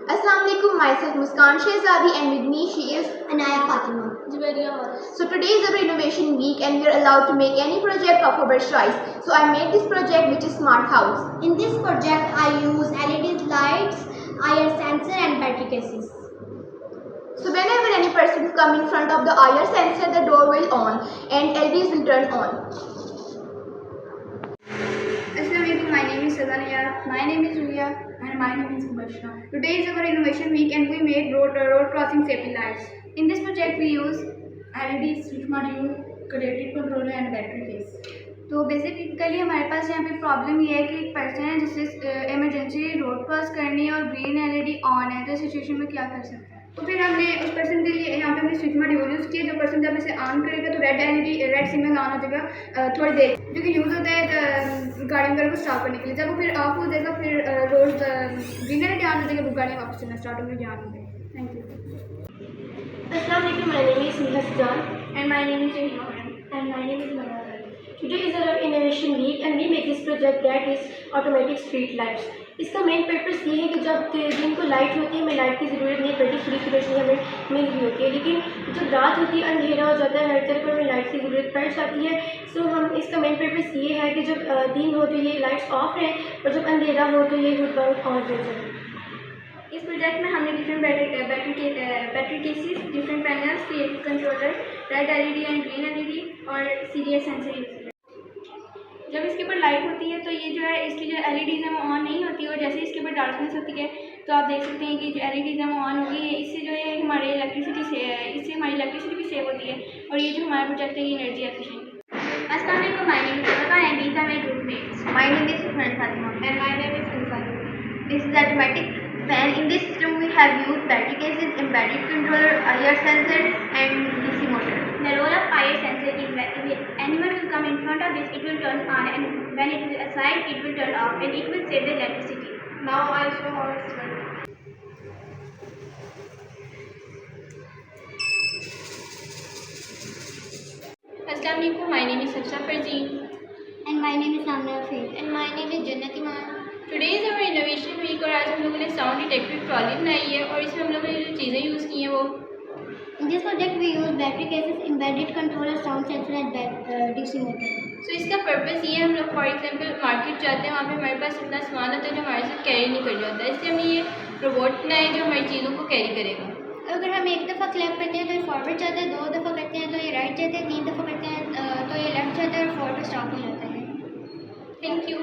Assalamu alaikum, myself Muskan Shehzadi and with me she is Anaya Fatima. So today is our innovation week and we are allowed to make any project of our choice. So I made this project which is smart house. In this project I use LED lights, IR sensor and battery cases. So whenever any person come in front of the IR sensor, the door will on and LEDs will turn on. Assalamualaikum, my name is Sadania. My name is Ruya. And my name is Mubashra. Today is our innovation week and we made road crossing safety lights. In this project we use LED switch module, connected controller and battery case. तो basically हमारे पास यहाँ पे problem ये है कि एक person है जिससे इमरजेंसी रोड क्रॉस करनी है और ग्रीन एलईडी ऑन है, तो इस सिचुएशन में क्या कर सकते हैं। तो फिर हमने उस पर्सन के लिए यहाँ पे हमने स्विच मॉड्यूल यूज़ किया। जो पर्सन जब इसे ऑन करेगा तो रेड सिग्नल ऑन हो जाएगा थोड़ी देर, जो कि यूज़ होता है गाड़ी वगैरह को स्टॉप करने के लिए। जब वो फिर ऑफ हो जाएगा फिर रोड ग्रीन एलईडी ऑन हो जाएगा, गाड़ी वापस चलना स्टार्ट होगी, ध्यान हो जाएगा। Thank you. Assalamualaikum, my name is Neha Sijan and my name is and my name is Manara. Today is our innovation week and we make this project that is automatic street lights. इसका main purpose ये है कि जब दिन को light होती है हमें लाइट की ज़रूरत नहीं पड़ती, फ्री की रोशनी हमें मिल रही होती है, लेकिन जब रात होती है अंधेरा हो जाता है, हर तरफ हमें लाइट की ज़रूरत पड़ जाती है। सो हम इसका मेन पर्पस ये है कि जब दिन हो तो ये लाइट्स ऑफ रहें और जब अंधेरा हो तो ये हुड बल्ब ऑन हो जाए। इस प्रोजेक्ट में हमने different battery cases, different panels, creative controller, red LED and green LED और सीरियस सेंसर यूज़ किया। जब इसके ऊपर लाइट होती है तो ये जो है इसकी जो एलईडीज़ हैं वो ऑन नहीं होती और जैसे इसके ऊपर डार्कनेस होती है तो आप देख सकते हैं कि जो एलईडीज़ हैं वो ऑन होगी। इससे जो है हमारी इससे हमारी इलेक्ट्रिसिटी भी सेव होती है और ये जो हमारा प्रोजेक्ट है ये एनर्जी एफिशिएंट है। अस्सलाम वालेकुम, my name is Rebecca and these are my groupmates. My name is Fatima And my name is Insani. This is automatic fan. In this system we have used battery cases, embedded controller, IR sensor and DC motor. The role of IR sensor is that if anyone will come in front of this, it will turn on, and when it will aside, it will turn off, and it will save the electricity. Now I'll show how it's working. Assalamu alaikum, my name is Hafsa Farzeen. And my name is Namna Faith. And my name is Jannat Iman. Today is our innovation week और आज हम लोगों ने sound detective trolley बनाई है और इसमें हम लोगों ने जो चीज़ें यूज़ की हैं वो In this project we use battery cases, embedded controller, sound sensor and DC motor. सो इसका पर्पस ये है, हम लोग फॉर एग्जांपल मार्केट जाते हैं, वहाँ पे हमारे पास इतना सामान होता है जो हमारे साथ कैरी नहीं कर जाता है, इसलिए हमने ये रोबोट बनाया जो हमारी चीज़ों को कैरी करेगा। अगर हम एक दफ़ा क्लैप करते हैं तो ये फॉरवर्ड जाता है, 2 दफ़ा करते हैं तो ये राइट जाता है, 3 दफ़ा करते हैं तो ये लेफ्ट जाता है और फॉरवर्ड स्टॉप हो जाता है। Thank you.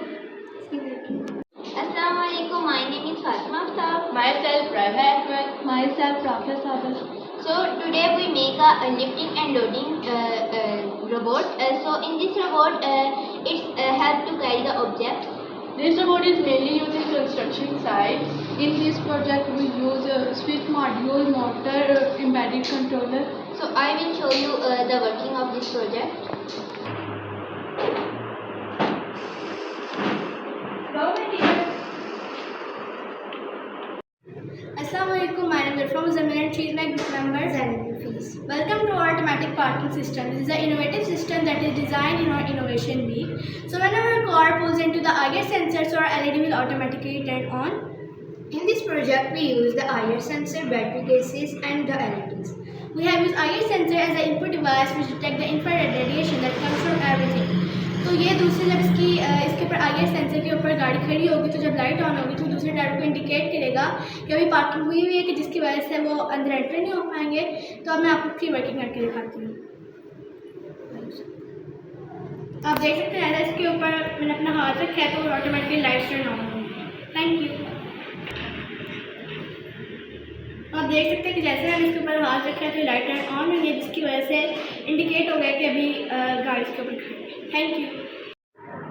Assalamu alaikum, my name is Fatima Aftab. Myself Rabia Ahmed. Myself Rafia Sabir. So today we make a lifting and loading robot. So in this robot, it's help to carry the objects. This robot is mainly used in construction sites. In this project we use a switch module, motor, embedded controller. So I will show you the working of this project. Assalamualaikum, my name is from Zamir and she is my group member Zainab. Welcome to our automatic parking system. This is an innovative system that is designed in our innovation week. So whenever a car pulls into the IR sensor, so our LED will automatically turn on. In this project, we use the IR sensor, battery cases and the LEDs. We have used IR sensor as an input device which detects the infrared radiation that comes from everything. तो ये दूसरे जब इसके ऊपर IR sensor के ऊपर गाड़ी खड़ी होगी तो जब लाइट ऑन होगी तो दूसरे टायर को इंडिकेट करेगा कि अभी पार्किंग हुई है, कि जिसकी वजह से वो अंदर एंटर नहीं हो पाएंगे। तो अब मैं आपको इसकी वर्किंग करके दिखाती हूँ। आप देख सकते हैं इसके ऊपर मैंने अपना हाथ रखा है तो ऑटोमेटिकली लाइट टर्न ऑन होगी। Thank you. आप देख सकते हैं कि जैसे मैंने इसके ऊपर हाथ रखा है तो लाइट टर्न ऑन हुई है, जिसकी वजह से इंडिकेट हो गया कि अभी गाड़ी इसके ऊपर खड़ी है। Thank you.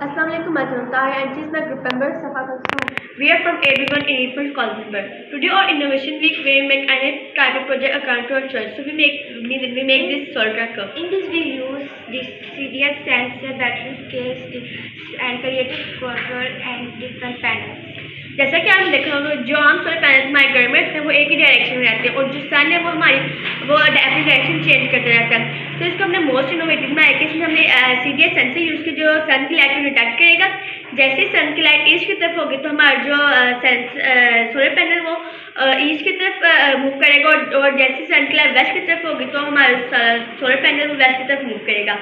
Assalamu alaikum, myself Tahir and this is my group member Safa Kalsoom. We are from AB1 A8 College member. Today our innovation week we make any type of project according to our choice. So we make this solar tracker. In this we use this CDS sensor, battery case and creative control and different panels. जैसा कि आपने देखा होगा, जो हम solar panels हमारे घर में रहते हैं वो एक ही डायरेक्शन में रहते हैं, और जो सन है वो अपनी डायरेक्शन चेंज करते रहता है। तो इसको हमने मोस्ट इनोवेटिव में आया कि इसमें हमने CDS सेंसर यूज़ किया जो सन की लाइट को डिटेक्ट करेगा। जैसे ही सन की लाइट ईस्ट की तरफ होगी तो हमारा जो सोलर पैनल वो ईस्ट की तरफ मूव करेगा, और जैसे सन की लाइट वेस्ट की तरफ होगी तो हमारा सोलर पैनल वो वेस्ट की तरफ मूव करेगा।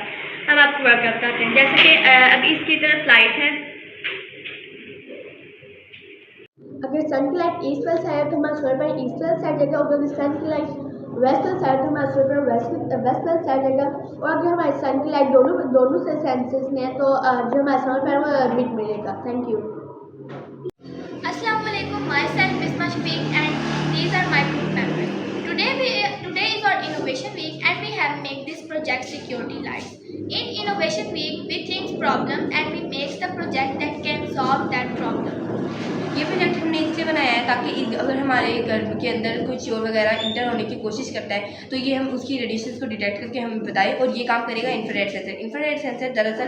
अब आपको वर्क बताते हैं, जैसे कि अब इसकी तरफ लाइट है। अगर सन की लाइट ईस्ट वाली साइड है तो हमारा सोलर पैनल ईस्ट वाली साइड जाएगा, और अगर सन की लाइट वेस्ट वाली साइड है तो हमारा सोलर पैनल वेस्ट वाली साइड जाएगा। और अगर हमारे सन की लाइट दोनों से सेंसेस में है तो जो हमारा सोलर पैनल वो मिड मिलेगा। Thank you. Assalamu alaikum, myself Bisma Shafiq and these are my group members. Today is our innovation week and we have made this project security lights. In innovation week we think problem and we make the project that can solve that problem. ये project हमने इसलिए बनाया है ताकि अगर हमारे घर के अंदर कोई चोर वगैरह इंटर होने की कोशिश करता है तो ये हम उसकी रेडिएशंस को डिटेक्ट करके हमें बताएं, और ये काम करेगा इंफ्रारेड सेंसर। इंफ्रारेड सेंसर दरअसल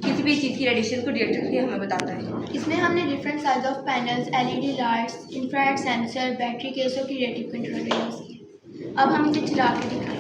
किसी भी चीज़ की रेडिएशन को डिटेक्ट करके हमें बताता है। इसमें हमने different size of panels, LED lights, infrared sensor, battery केसों की रेटिव कंट्रोलर यूज़ की। अब हम इसे चला के दिखाएंगे।